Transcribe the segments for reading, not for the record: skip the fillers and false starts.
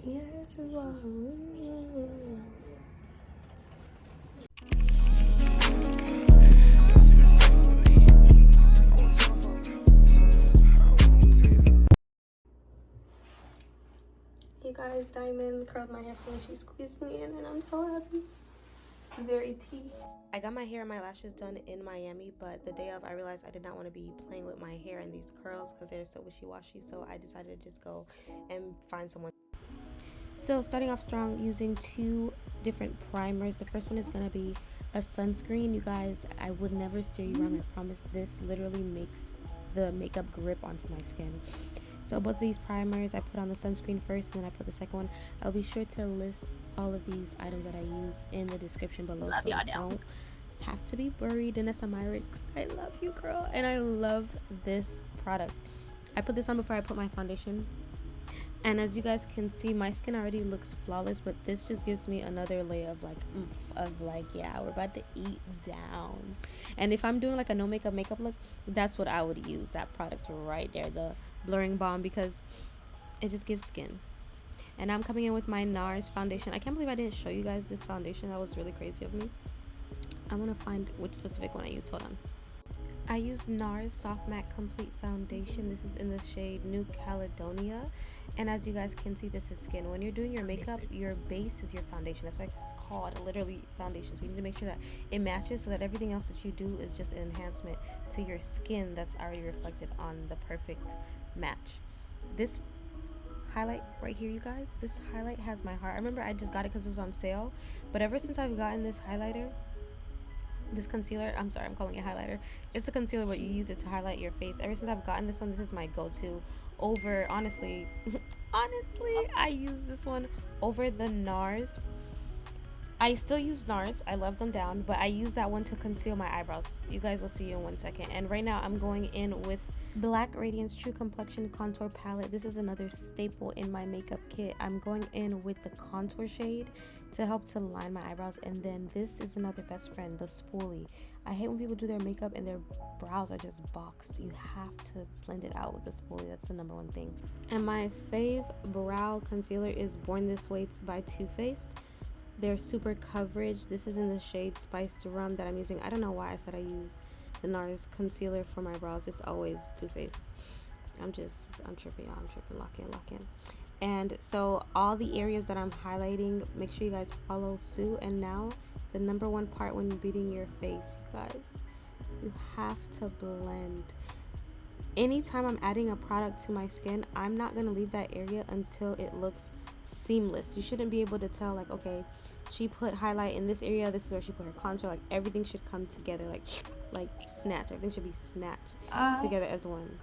Yes, hey guys, Diamond curled my hair for me. She squeezed me in and I'm so happy. Very tea. I got my hair and my lashes done in Miami, but the day of I realized I did not want to be playing with my hair and these curls because they're so wishy-washy, so I decided to just go and find someone. So starting off strong using two different primers. The first one is going to be a sunscreen. You guys, I would never steer you wrong, I promise. This literally makes the makeup grip onto my skin. So both of these primers, I put on the sunscreen first and then I put the second one. I'll be sure to list all of these items that I use in the description below, so you don't have to be worried. Danessa, Myricks, I love you, girl, and I love this product. I put this on before I put my foundation, and as you guys can see, my skin already looks flawless, but this just gives me another layer of like yeah, we're about to eat down. And if I'm doing like a no makeup look, that's what I would use, that product right there, the blurring balm, because it just gives skin. And I'm coming in with my NARS foundation. I can't believe I didn't show you guys this foundation. That was really crazy of me. I'm gonna find which specific one I used. Hold on. I used NARS Soft Matte Complete Foundation. This is in the shade New Caledonia. And as you guys can see, this is skin. When you're doing your makeup, your base is your foundation. That's why it's called literally foundation. So you need to make sure that it matches so that everything else that you do is just an enhancement to your skin that's already reflected on the perfect match. This highlight right here, you guys, this highlight has my heart. I remember I just got it because it was on sale, but ever since I've gotten this highlighter, this concealer, I'm sorry, I'm calling it highlighter, it's a concealer but you use it to highlight your face. Ever since I've gotten this one, this is my go-to over, honestly I use this one over the NARS. I still use NARS, I love them down, but I use that one to conceal my eyebrows. You guys will see in 1 second. And right now I'm going in with Black Radiance True Complexion Contour Palette. This is another staple in my makeup kit. I'm going in with the contour shade to help to line my eyebrows. And then this is another best friend, the spoolie. I hate when people do their makeup and their brows are just boxed. You have to blend it out with the spoolie. That's the #1 thing. And my fave brow concealer is Born This Way by TooFaced. They're super coverage. This is in the shade Spiced Rum that I'm using. I don't know why I said I use the NARS concealer for my brows. It's always TooFaced. I'm tripping, y'all. I'm tripping. Lock in. And so all the areas that I'm highlighting, make sure you guys follow suit. And now the #1 part when beating your face, you guys, you have to blend. Anytime I'm adding a product to my skin, I'm not going to leave that area until it looks seamless. You shouldn't be able to tell, like, okay, she put highlight in this area, this is where she put her contour. Like, everything should come together, like snatch. Everything should be snatched together as one.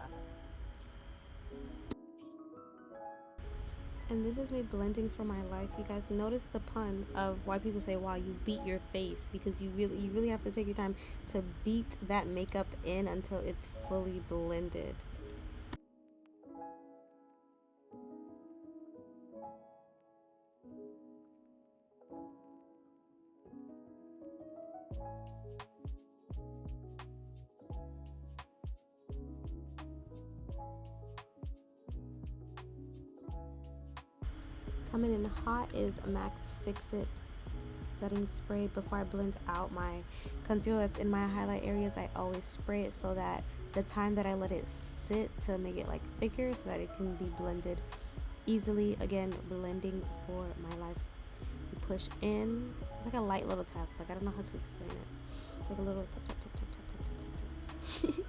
And this is me blending for my life. You guys notice the pun of why people say, wow, you beat your face, because you really have to take your time to beat that makeup in until it's fully blended. Coming in hot is Max Fix It setting spray. Before I blend out my concealer that's in my highlight areas, I always spray it so that the time that I let it sit to make it like thicker so that it can be blended easily. Again, blending for my life. You push in, it's like a light little tap, like I don't know how to explain it. It's like a little tap tap tap tap tap tap tap tap.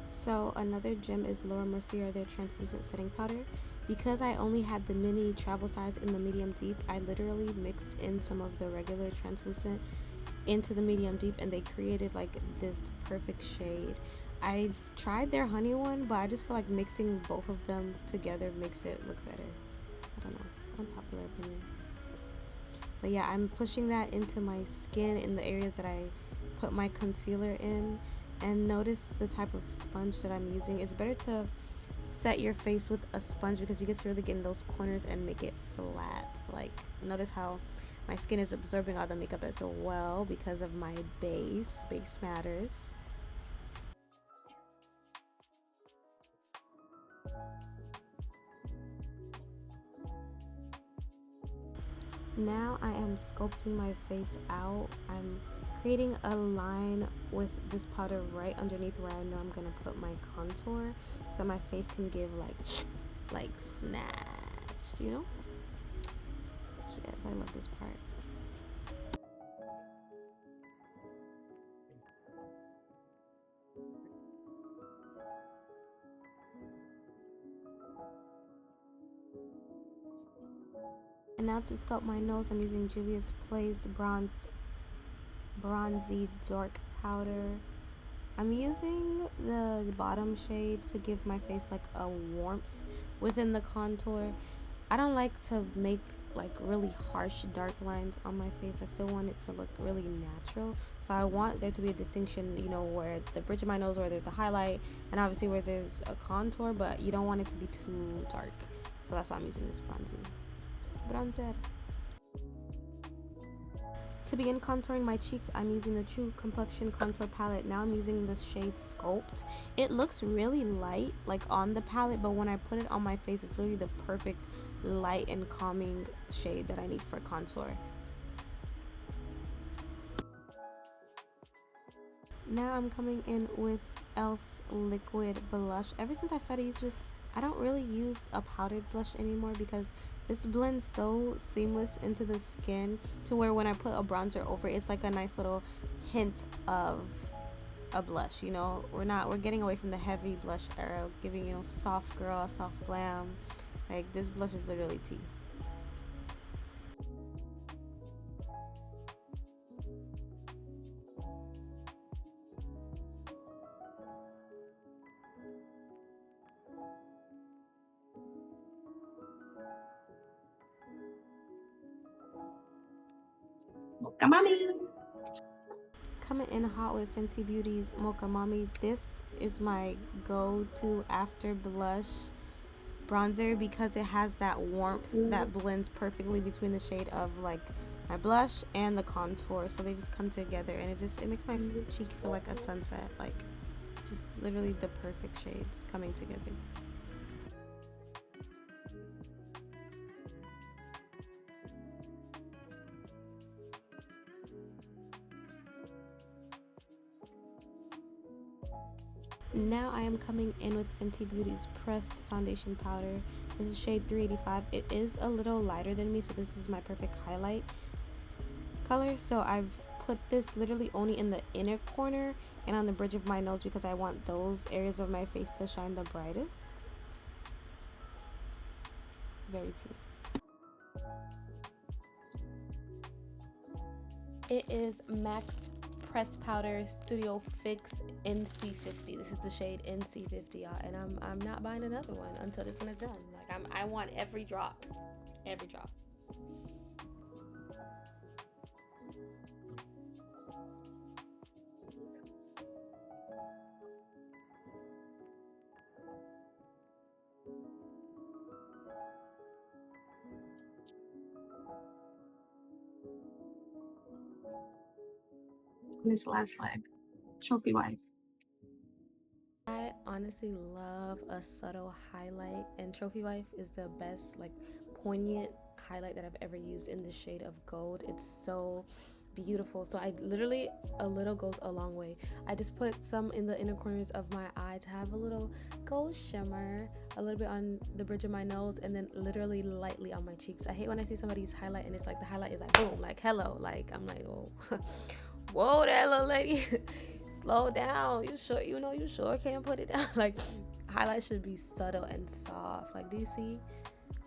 So another gem is Laura Mercier, their translucent setting powder. Because I only had the mini travel size in the medium deep, I literally mixed in some of the regular translucent into the medium deep, and they created like this perfect shade. I've tried their honey one, but I just feel like mixing both of them together makes it look better. I don't know, unpopular opinion. But yeah, I'm pushing that into my skin in the areas that I put my concealer in. And notice the type of sponge that I'm using. It's better to set your face with a sponge because you get to really get in those corners and make it flat. Like, notice how my skin is absorbing all the makeup as well because of my base. Base matters. Now I am sculpting my face out. I'm creating a line with this powder right underneath where I know I'm gonna put my contour so that my face can give like snatched, you know? Yes, I love this part. And now to sculpt my nose, I'm using Juvias Place Bronzee dark powder. I'm using the bottom shade to give my face like a warmth within the contour. I don't like to make like really harsh dark lines on my face. I still want it to look really natural. So I want there to be a distinction, you know, where the bridge of my nose where there's a highlight and obviously where there's a contour, but you don't want it to be too dark. So that's why I'm using this bronzer. To begin contouring my cheeks, I'm using the True Complexion Contour Palette. Now I'm using the shade Sculpt. It looks really light, like on the palette, but when I put it on my face, it's literally the perfect light and calming shade that I need for contour. Now I'm coming in with e.l.f.'s liquid blush. Ever since I started using this, I don't really use a powdered blush anymore because this blends so seamless into the skin to where when I put a bronzer over it, it's like a nice little hint of a blush, you know. We're getting away from the heavy blush era, giving, you know, soft girl, soft glam. Like, this blush is literally tea. Mocha Mami. Coming in hot with Fenty Beauty's Mocha Mami. This is my go-to after blush bronzer because it has that warmth that blends perfectly between the shade of like my blush and the contour, so they just come together and it makes my cheek feel like a sunset, like just literally the perfect shades coming together. Now I am coming in with Fenty Beauty's pressed foundation powder. This is shade 385. It is a little lighter than me, so this is my perfect highlight color. So I've put this literally only in the inner corner and on the bridge of my nose because I want those areas of my face to shine the brightest. Very tea. It is MAC's Press Powder Studio Fix NC50. This is the shade NC50, y'all, and I'm not buying another one until this one is done. Like, I want every drop, every drop. This last leg. Trophy wife. I honestly love a subtle highlight, and Trophy Wife is the best, like, poignant highlight that I've ever used in the shade of gold. It's so beautiful. So I literally, a little goes a long way. I just put some in the inner corners of my eye to have a little gold shimmer, a little bit on the bridge of my nose, and then literally lightly on my cheeks. I hate when I see somebody's highlight and it's like the highlight is like boom, like hello, like I'm like, oh whoa there, little lady. slow down. You sure? You know you sure can't put it down. Like, highlight should be subtle and soft. Like, do you see?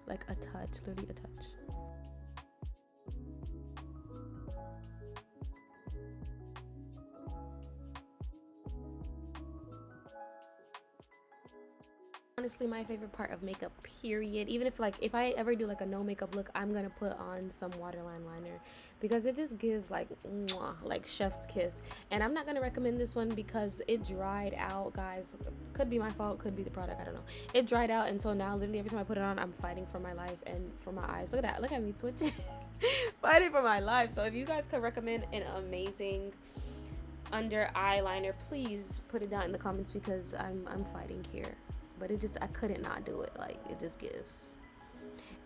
Like a touch, literally a touch. Honestly, my favorite part of makeup, period. Even if I ever do like a no makeup look, I'm gonna put on some waterline liner because it just gives like mwah, like chef's kiss. And I'm not gonna recommend this one because it dried out, guys. Could be my fault, could be the product, I don't know. It dried out, and so now literally every time I put it on, I'm fighting for my life and for my eyes. Look at that, look at me twitching. Fighting for my life. So if you guys could recommend an amazing under eyeliner, please put it down in the comments because I'm fighting here. But it just, I couldn't not do it. Like, it just gives.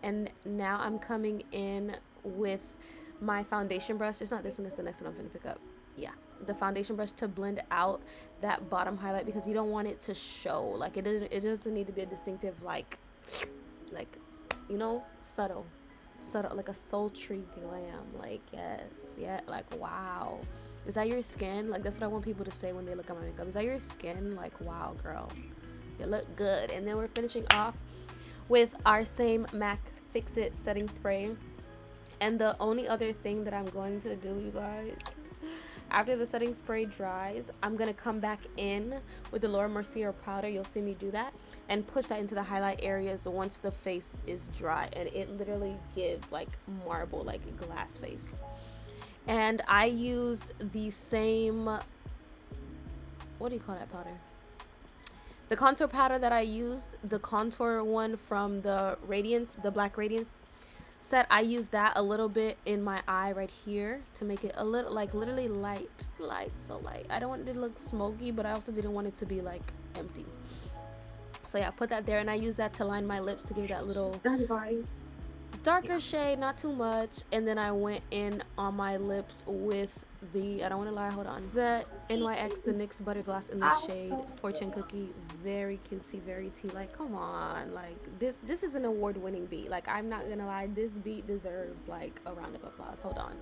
And now I'm coming in with my foundation brush. It's not this one, it's the next one I'm gonna pick up. Yeah, the foundation brush to blend out that bottom highlight because you don't want it to show. Like, it doesn't need to be a distinctive, like, you know, subtle, like a sultry glam. Like, yes, yeah, like, wow. Is that your skin? Like, that's what I want people to say when they look at my makeup. Is that your skin? Like, wow, girl. You look good. And then we're finishing off with our same MAC Fix It setting spray. And the only other thing that I'm going to do, you guys, after the setting spray dries, I'm gonna come back in with the Laura Mercier powder. You'll see me do that and push that into the highlight areas once the face is dry, and it literally gives like marble, like glass face. And I used the same, what do you call that powder? The contour powder that I used, the contour one from the Radiance, the Black Radiance set, I used that a little bit in my eye right here to make it a little, like, literally light, so light. I don't want it to look smoky, but I also didn't want it to be like empty. So yeah, I put that there, and I used that to line my lips to give that little darker shade, not too much. And then I went in on my lips with the, I don't want to lie, hold on, the NYX, the NYX Butter Gloss in the shade Fortune Cookie. Very cutesy, very tea. Like, come on, like, this is an award-winning beat. Like, I'm not gonna lie, this beat deserves like a round of applause. Hold on.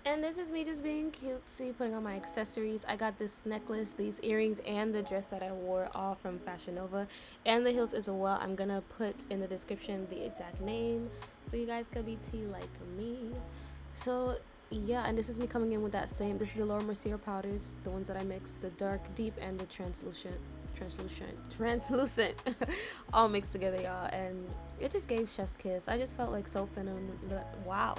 And this is me just being cutesy, putting on my accessories. I got this necklace, these earrings, and the dress that I wore, all from Fashion Nova. And the heels as well. I'm gonna put in the description the exact name so you guys could be tea like me. So yeah, and this is me coming in with that same, this is the Laura Mercier powders, the ones that I mixed, the dark, deep, and the translucent all mixed together, y'all. And it just gave chef's kiss. I just felt like so feminine. Wow.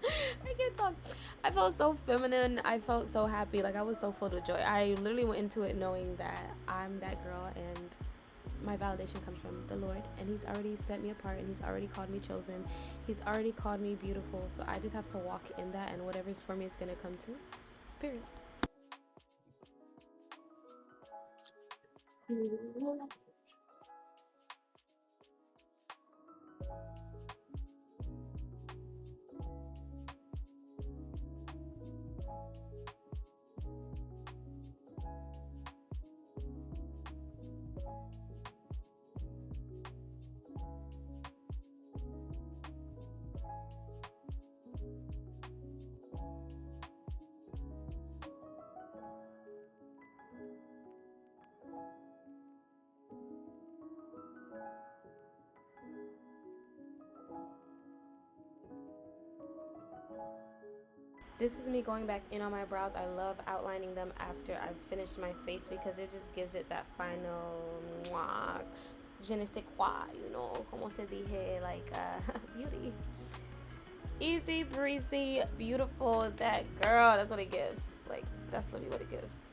I can't talk. I felt so feminine. I felt so happy. Like, I was so full of joy. I literally went into it knowing that I'm that girl, and my validation comes from the Lord, and he's already set me apart, and he's already called me chosen. He's already called me beautiful. So I just have to walk in that, and whatever's for me is gonna come to. Period. This is me going back in on my brows. I love outlining them after I've finished my face because it just gives it that final mwah, je ne sais quoi, you know, como se dije, like beauty. Easy breezy, beautiful, that girl, that's what it gives. Like, that's literally what it gives.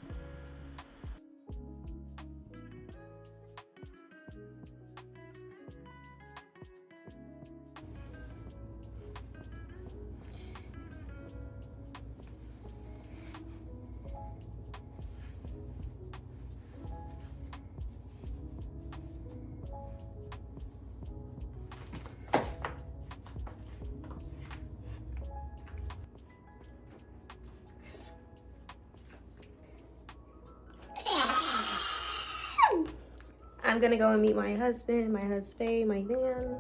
I'm gonna go and meet my husband, my man.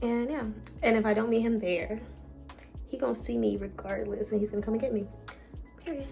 And yeah, and if I don't meet him there, he gonna see me regardless and he's gonna come and get me. Period.